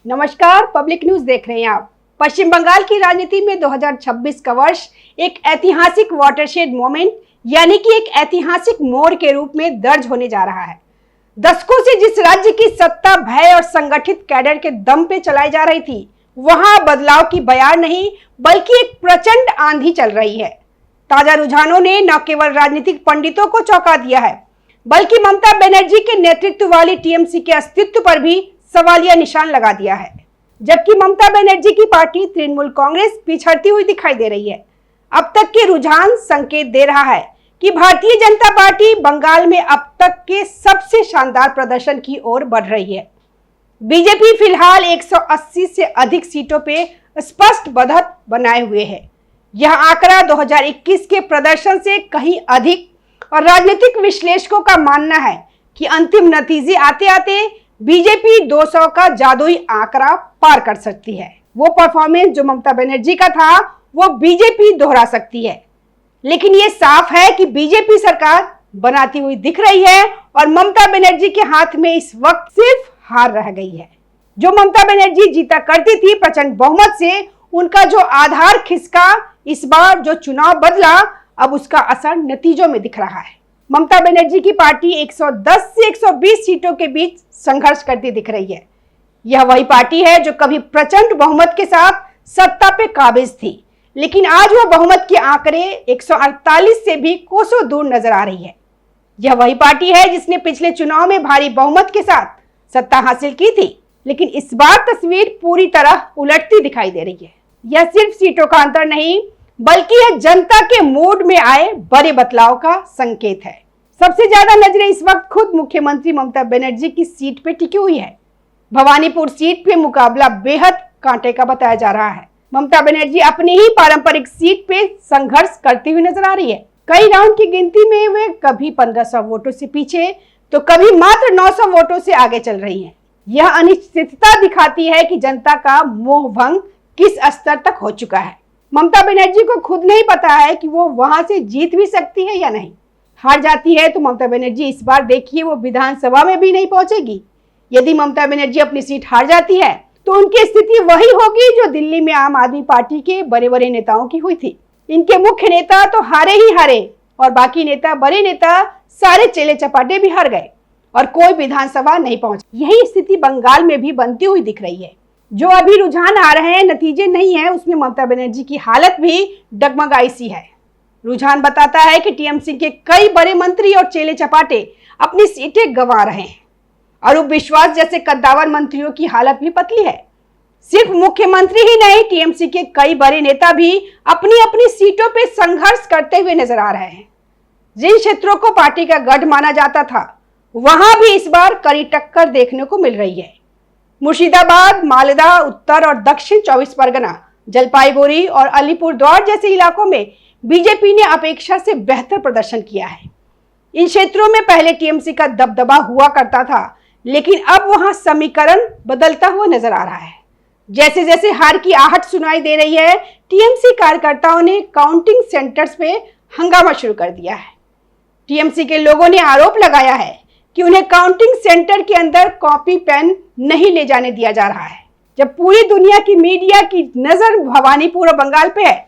नमस्कार, public news देख रहे हैं आप। पश्चिम बंगाल की राजनीति में 2026 का वर्ष एक ऐतिहासिक वाटरशेड मोमेंट यानी कि एक ऐतिहासिक मोड़ के रूप में दर्ज होने जा रहा है। दशकों से जिस राज्य की सत्ता भय और संगठित कैडर के दम पे चलाई जा रही थी, वहां बदलाव की बयार नहीं बल्कि एक प्रचंड आंधी चल रही है। ताजा रुझानों ने न केवल राजनीतिक पंडितों को चौंका दिया है, बल्कि ममता बनर्जी के नेतृत्व वाली टीएमसी के अस्तित्व पर भी सवालिया निशान लगा दिया है। जबकि ममता बनर्जी की पार्टी तृणमूल कांग्रेस पिछड़ती हुई दिखाई दे रही है। अब तक के रुझान संकेत दे रहा है कि भारतीय जनता पार्टी बंगाल में अब तक के सबसे शानदार प्रदर्शन की ओर बढ़ रही है। बीजेपी फिलहाल 180 से अधिक सीटों पे स्पष्ट बढ़त बनाए हुए है। यह आंकड़ा 2021 के प्रदर्शन से कहीं अधिक और राजनीतिक विश्लेषकों का मानना है कि अंतिम नतीजे आते आते बीजेपी 200 का जादुई आंकड़ा पार कर सकती है। वो परफॉर्मेंस जो ममता बनर्जी का था वो बीजेपी दोहरा सकती है। लेकिन ये साफ है कि बीजेपी सरकार बनाती हुई दिख रही है और ममता बनर्जी के हाथ में इस वक्त सिर्फ हार रह गई है। जो ममता बनर्जी जीता करती थी प्रचंड बहुमत से, उनका जो आधार खिसका, इस बार जो चुनाव बदला, अब उसका असर नतीजों में दिख रहा है। ममता बनर्जी की पार्टी 110 से 120 सीटों के बीच संघर्ष करती दिख रही है। यह वही पार्टी है जो कभी प्रचंड बहुमत के साथ सत्ता पे काबिज थी, लेकिन आज वह बहुमत के आंकड़े 148 से भी कोसों दूर नजर आ रही है। यह वही पार्टी है जिसने पिछले चुनाव में भारी बहुमत के साथ सत्ता हासिल की थी, लेकिन इस बार तस्वीर पूरी तरह उलटती दिखाई दे रही है। यह सिर्फ सीटों का अंतर नहीं बल्कि यह जनता के मूड में आए बड़े बदलाव का संकेत है। सबसे ज्यादा नजरें इस वक्त खुद मुख्यमंत्री ममता बनर्जी की सीट पे टिकी हुई है। भवानीपुर सीट पे मुकाबला बेहद कांटे का बताया जा रहा है। ममता बनर्जी अपनी ही पारंपरिक सीट पे संघर्ष करती हुई नजर आ रही है। कई राउंड की गिनती में वे कभी 1500 वोटों से पीछे तो कभी मात्र 900 वोटों से आगे चल रही है। यह अनिश्चितता दिखाती है कि जनता का मोह भंग किस स्तर तक हो चुका है। ममता बनर्जी को खुद नहीं पता है कि वो वहां से जीत भी सकती है या नहीं। हार जाती है तो ममता बनर्जी इस बार देखिए वो विधानसभा में भी नहीं पहुंचेगी। यदि ममता बनर्जी अपनी सीट हार जाती है तो उनकी स्थिति वही होगी जो दिल्ली में आम आदमी पार्टी के बड़े बड़े नेताओं की हुई थी। इनके मुख्य नेता तो हारे ही हारे और बाकी नेता, बड़े नेता सारे चेले चपाटे भी हार गए और कोई विधानसभा नहीं पहुंचा। यही स्थिति बंगाल में भी बनती हुई दिख रही है। जो अभी रुझान आ रहे हैं, नतीजे नहीं है, उसमें ममता बनर्जी की हालत भी डगमगाई सी है। रुझान बताता है कि टीएमसी के कई बड़े मंत्री और चेले चपाटे अपनी सीटें गंवा रहे हैं। अरूप विश्वास जैसे कद्दावर मंत्रियों की हालत भी पतली है। सिर्फ मुख्यमंत्री ही नहीं, टीएमसी के कई बड़े नेता भी अपनी अपनी सीटों पे संघर्ष करते हुए नजर आ रहे हैं। जिन क्षेत्रों को पार्टी का गढ़ माना जाता था, वहां भी इस बार कड़ी टक्कर देखने को मिल रही है। मुर्शिदाबाद, मालदा, उत्तर और दक्षिण 24 परगना, जलपाईगुड़ी और अलीपुरद्वार जैसे इलाकों में बीजेपी ने अपेक्षा से बेहतर प्रदर्शन किया है। इन क्षेत्रों में पहले टीएमसी का दबदबा हुआ करता था, लेकिन अब वहां समीकरण बदलता हुआ नजर आ रहा है। जैसे जैसे हार की आहट सुनाई दे रही है, टीएमसी कार्यकर्ताओं ने काउंटिंग सेंटर्स पे हंगामा शुरू कर दिया है। टीएमसी के लोगों ने आरोप लगाया है कि उन्हें काउंटिंग सेंटर के अंदर कॉपी पेन नहीं ले जाने दिया जा रहा है। जब पूरी दुनिया की मीडिया की नजर भवानीपुर और बंगाल पे है,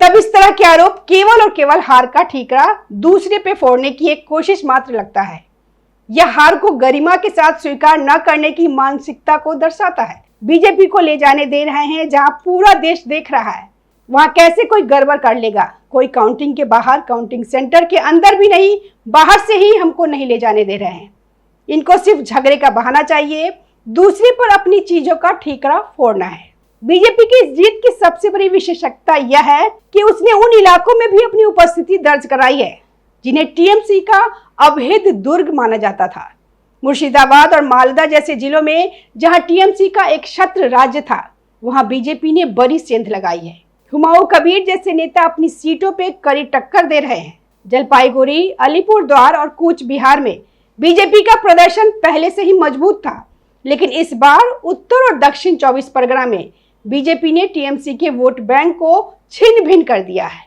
तब इस तरह के आरोप केवल और केवल हार का ठीकरा दूसरे पे फोड़ने की एक कोशिश मात्र लगता है। यह हार को गरिमा के साथ स्वीकार न करने की मानसिकता को दर्शाता है। बीजेपी को ले जाने दे रहे हैं जहां पूरा देश देख रहा है, वहां कैसे कोई गड़बड़ कर लेगा। कोई काउंटिंग के बाहर, काउंटिंग सेंटर के अंदर भी नहीं, बाहर से ही हमको नहीं ले जाने दे रहे हैं। इनको सिर्फ झगड़े का बहाना चाहिए, दूसरे पर अपनी चीजों का ठीकरा फोड़ना है। बीजेपी की इस जीत की सबसे बड़ी विशेषता यह है कि उसने उन इलाकों में भी अपनी उपस्थिति दर्ज कराई है जिन्हें टीएमसी का अभेद दुर्ग माना जाता था। मुर्शिदाबाद और मालदा जैसे जिलों में जहां टीएमसी का एक छत्र राज्य था, वहां बीजेपी ने बड़ी सेंध लगाई है। हुमायूं कबीर जैसे नेता अपनी सीटों पे कड़ी टक्कर दे रहे हैं। जलपाईगुड़ी, अलीपुरद्वार और कूच बिहार में बीजेपी का प्रदर्शन पहले से ही मजबूत था, लेकिन इस बार उत्तर और दक्षिण 24 परगना में बीजेपी ने टीएमसी के वोट बैंक को छिन्न भिन्न कर दिया है।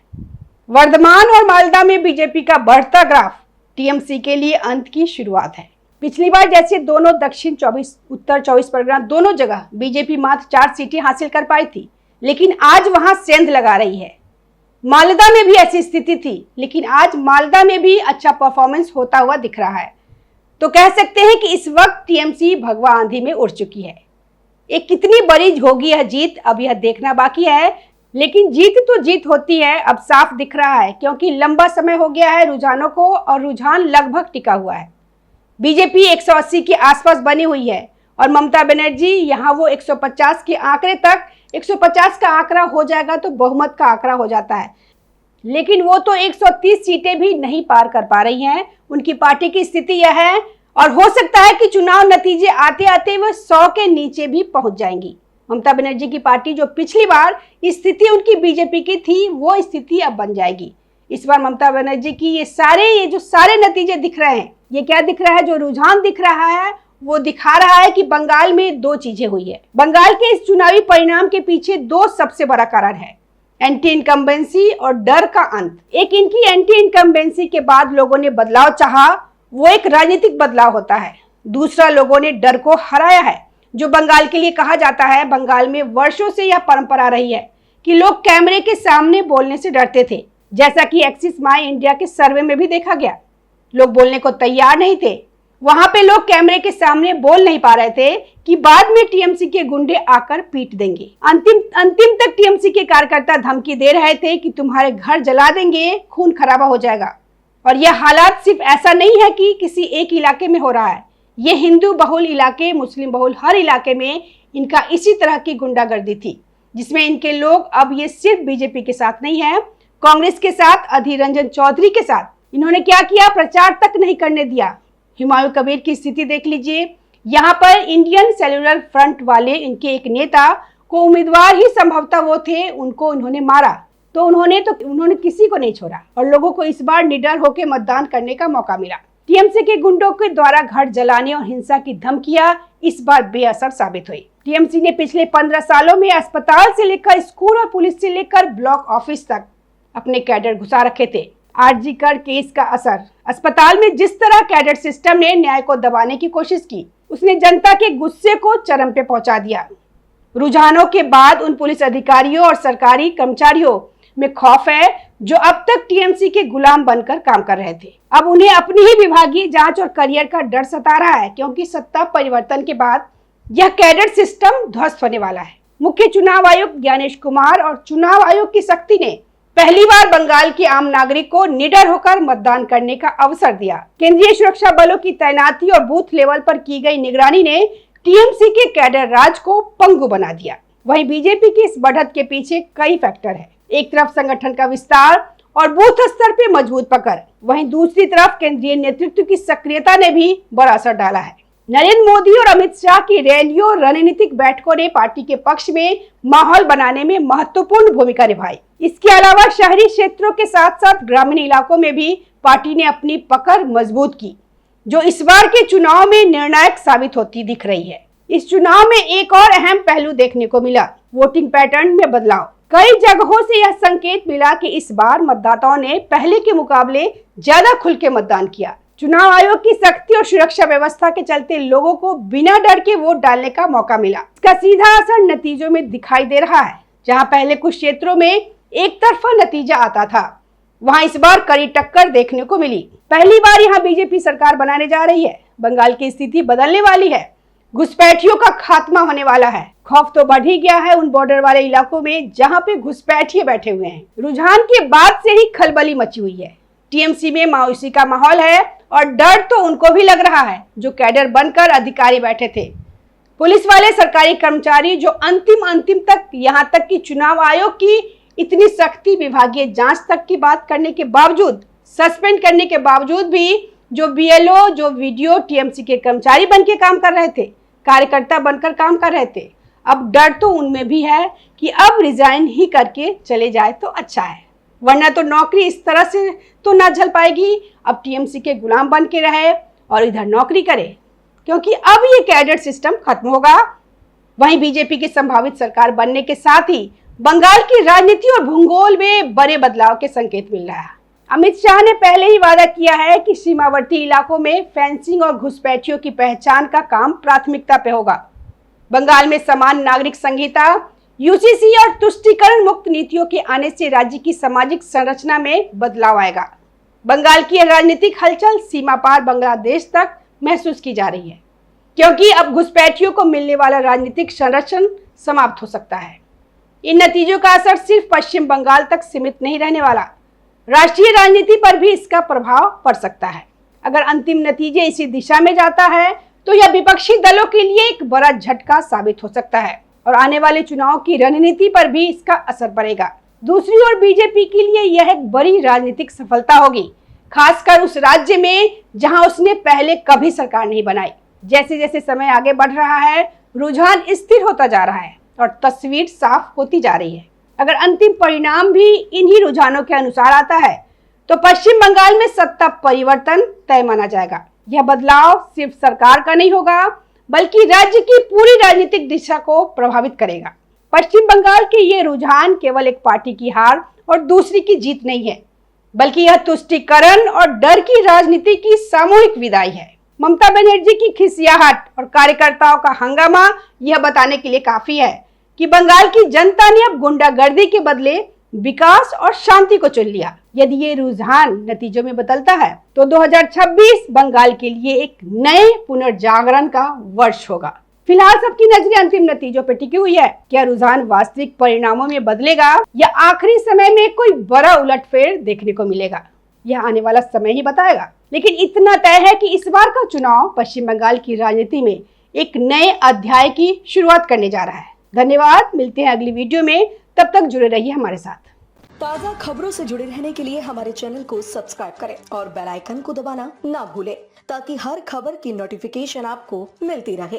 वर्धमान और मालदा में बीजेपी का बढ़ता ग्राफ टीएमसी के लिए अंत की शुरुआत है। पिछली बार जैसे दोनों दक्षिण 24 उत्तर 24 परगना दोनों जगह बीजेपी मात्र 4 सीटें हासिल कर पाई थी, लेकिन आज वहां सेंध लगा रही है। मालदा में भी ऐसी स्थिति थी, लेकिन आज मालदा में भी अच्छा परफॉर्मेंस होता हुआ दिख रहा है। तो कह सकते हैं कि इस वक्त टीएमसी भगवा आंधी में उड़ चुकी है। एक कितनी बड़ी होगी यह जीत, अब यह देखना बाकी है, लेकिन जीत तो जीत होती है, अब साफ दिख रहा है, क्योंकि लंबा समय हो गया है रुझानों को और रुझान लगभग टिका हुआ है। बीजेपी 180 के आसपास बनी हुई है और ममता बनर्जी यहाँ वो 150 के आंकड़े तक, 150 का आंकड़ा हो जाएगा तो बहुमत का आंकड़ा हो जाता है, लेकिन वो तो 130 सीटें भी नहीं पार कर पा रही हैं। उनकी पार्टी की स्थिति यह है और हो सकता है कि चुनाव नतीजे आते आते वो 100 के नीचे भी पहुंच जाएंगी। ममता बनर्जी की पार्टी जो पिछली बार स्थिति उनकी बीजेपी की थी, वो स्थिति अब बन जाएगी। इस बार ममता बनर्जी की ये जो सारे नतीजे दिख रहे हैं, ये क्या दिख रहा है, जो रुझान दिख रहा है वो दिखा रहा है कि बंगाल में दो चीजें हुई है। बंगाल के इस चुनावी परिणाम के पीछे दो सबसे बड़ा कारण है, एंटी इनकम्बेंसी और डर का अंत। एक इनकी एंटी इनकम्बेंसी के बाद लोगों ने बदलाव चाहा, वो एक राजनीतिक बदलाव होता है। दूसरा, लोगों ने डर को हराया है, जो बंगाल के लिए कहा जाता है। बंगाल में वर्षों से यह परंपरा रही है कि लोग कैमरे के सामने बोलने से डरते थे, जैसा कि एक्सिस माई इंडिया के सर्वे में भी देखा गया। लोग बोलने को तैयार नहीं थे, वहां पे लोग कैमरे के सामने बोल नहीं पा रहे थे कि बाद में टीएमसी के गुंडे आकर पीट देंगे। अंतिम तक टीएमसी के कार्यकर्ता धमकी दे रहे थे कि तुम्हारे घर जला देंगे, खून खराबा हो जाएगा। और यह हालात सिर्फ ऐसा नहीं है कि किसी एक इलाके में हो रहा है, ये हिंदू बहुल इलाके, मुस्लिम बहुल हर इलाके में इनका इसी तरह की गुंडागर्दी थी, जिसमें इनके लोग अब ये सिर्फ बीजेपी के साथ नहीं है, कांग्रेस के साथ, अधीर रंजन चौधरी के साथ इन्होंने क्या किया, प्रचार तक नहीं करने दिया। हुमायूं कबीर की स्थिति देख लीजिए, यहाँ पर इंडियन सेल्यूलर फ्रंट वाले इनके एक नेता को उम्मीदवार ही संभवतः वो थे, उनको उन्होंने मारा, तो उन्होंने किसी को नहीं छोड़ा और लोगों को इस बार निडर होकर मतदान करने का मौका मिला। टीएमसी के गुंडों के द्वारा घर जलाने और हिंसा की धमकियां इस बार बेअसर साबित हुई। टीएमसी ने पिछले 15 सालों में अस्पताल से लेकर स्कूल और पुलिस से लेकर ब्लॉक ऑफिस तक अपने कैडर घुसा रखे थे। आरजी कर केस का असर, अस्पताल में जिस तरह कैडर सिस्टम ने न्याय को दबाने की कोशिश की, उसने जनता के गुस्से को चरम पे पहुंचा दिया। रुझानों के बाद उन पुलिस अधिकारियों और सरकारी कर्मचारियों में खौफ है जो अब तक टीएमसी के गुलाम बनकर काम कर रहे थे। अब उन्हें अपनी ही विभागीय जांच और करियर का डर सता रहा है, क्योंकि सत्ता परिवर्तन के बाद यह कैडर सिस्टम ध्वस्त होने वाला है। मुख्य चुनाव आयुक्त ज्ञानेश कुमार और चुनाव आयोग की सख्ती ने पहली बार बंगाल के आम नागरिक को निडर होकर मतदान करने का अवसर दिया। केंद्रीय सुरक्षा बलों की तैनाती और बूथ लेवल पर की गई निगरानी ने टीएमसी के कैडर राज को पंगु बना दिया। वहीं बीजेपी की इस बढ़त के पीछे कई फैक्टर है। एक तरफ संगठन का विस्तार और बूथ स्तर पे मजबूत पकड़, वहीं दूसरी तरफ केंद्रीय नेतृत्व की सक्रियता ने भी बड़ा असर डाला है। नरेंद्र मोदी और अमित शाह की रैलियों और रणनीतिक बैठकों ने पार्टी के पक्ष में माहौल बनाने में महत्वपूर्ण भूमिका निभाई। इसके अलावा शहरी क्षेत्रों के साथ साथ ग्रामीण इलाकों में भी पार्टी ने अपनी पकड़ मजबूत की, जो इस बार के चुनाव में निर्णायक साबित होती दिख रही है। इस चुनाव में एक और अहम पहलू देखने को मिला, वोटिंग पैटर्न में बदलाव। कई जगहों से यह संकेत मिला कि इस बार मतदाताओं ने पहले के मुकाबले ज्यादा खुल के मतदान किया। चुनाव आयोग की सख्ती और सुरक्षा व्यवस्था के चलते लोगों को बिना डर के वोट डालने का मौका मिला। इसका सीधा असर नतीजों में दिखाई दे रहा है। जहां पहले कुछ क्षेत्रों में एक तरफा नतीजा आता था, वहां इस बार कड़ी टक्कर देखने को मिली। पहली बार यहां बीजेपी सरकार बनाने जा रही है। बंगाल की स्थिति बदलने वाली है, घुसपैठियों का खात्मा होने वाला है। खौफ तो बढ़ ही गया है उन बॉर्डर वाले इलाकों में जहां पे घुसपैठिए बैठे हुए हैं। रुझान के बाद से ही खलबली मची हुई है। टीएमसी में मायूसी का माहौल है और डर तो उनको भी लग रहा है जो कैडर बनकर अधिकारी बैठे थे। पुलिस वाले, सरकारी कर्मचारी जो अंतिम तक, यहां तक कि चुनाव आयोग की इतनी सख्ती, विभागीय जांच तक की बात करने के बावजूद, सस्पेंड करने के बावजूद भी जो बीएलओ, जो वीडियो टीएमसी के कर्मचारी बन के काम कर रहे थे, कार्यकर्ता बनकर काम कर रहे थे, अब डर तो उनमें भी है कि अब रिजाइन ही करके चले जाए तो अच्छा है, वरना तो नौकरी इस तरह से तो ना झल पाएगी। अब टीएमसी के गुलाम बन के रहे और इधर नौकरी करे, क्योंकि अब ये कैडर सिस्टम खत्म होगा। वहीं बीजेपी की संभावित सरकार बनने के साथ ही बंगाल की राजनीति और भूगोल में बड़े बदलाव के संकेत मिल रहा है। अमित शाह ने पहले ही वादा किया है कि सीमावर्ती इलाकों में फेंसिंग और घुसपैठियों की पहचान का काम प्राथमिकता पे होगा। बंगाल में समान नागरिक संहिता, यूसीसी और तुष्टीकरण मुक्त नीतियों के आने से राज्य की सामाजिक संरचना में बदलाव आएगा। बंगाल की राजनीतिक हलचल सीमा पार बांग्लादेश तक महसूस की जा रही है, क्योंकि अब घुसपैठियों को मिलने वाला राजनीतिक संरक्षण समाप्त हो सकता है। इन नतीजों का असर सिर्फ पश्चिम बंगाल तक सीमित नहीं रहने वाला, राष्ट्रीय राजनीति पर भी इसका प्रभाव पड़ सकता है। अगर अंतिम नतीजे इसी दिशा में जाता है तो यह विपक्षी दलों के लिए एक बड़ा झटका साबित हो सकता है और आने वाले चुनाव की रणनीति पर भी इसका असर पड़ेगा। दूसरी ओर बीजेपी के लिए यह एक बड़ी राजनीतिक सफलता होगी, खासकर उस राज्य में जहां उसने पहले कभी सरकार नहीं बनाई। जैसे जैसे समय आगे बढ़ रहा है, रुझान स्थिर होता जा रहा है और तस्वीर साफ होती जा रही है। अगर अंतिम परिणाम भी इन्हीं रुझानों के अनुसार आता है तो पश्चिम बंगाल में सत्ता परिवर्तन तय माना जाएगा। यह बदलाव सिर्फ सरकार का नहीं होगा, बल्कि राज्य की पूरी राजनीतिक दिशा को प्रभावित करेगा। पश्चिम बंगाल के ये रुझान केवल एक पार्टी की हार और दूसरी की जीत नहीं है, बल्कि यह तुष्टीकरण और डर की राजनीति की सामूहिक विदाई है। ममता बनर्जी की खिसियाहट और कार्यकर्ताओं का हंगामा यह बताने के लिए काफी है कि बंगाल की जनता ने अब गुंडागर्दी के बदले विकास और शांति को चुन लिया। यदि ये रुझान नतीजों में बदलता है तो 2026 बंगाल के लिए एक नए पुनर्जागरण का वर्ष होगा। फिलहाल सबकी नजरें अंतिम नतीजों पर टिकी हुई है। क्या रुझान वास्तविक परिणामों में बदलेगा या आखिरी समय में कोई बड़ा उलटफेर देखने को मिलेगा, यह आने वाला समय ही बताएगा। लेकिन इतना तय है कि इस बार का चुनाव पश्चिम बंगाल की राजनीति में एक नए अध्याय की शुरुआत करने जा रहा है। धन्यवाद, मिलते हैं अगली वीडियो में, तब तक जुड़े रहिए हमारे साथ। ताज़ा खबरों से जुड़े रहने के लिए हमारे चैनल को सब्सक्राइब करें और बेल आइकन को दबाना ना भूलें, ताकि हर खबर की नोटिफिकेशन आपको मिलती रहे।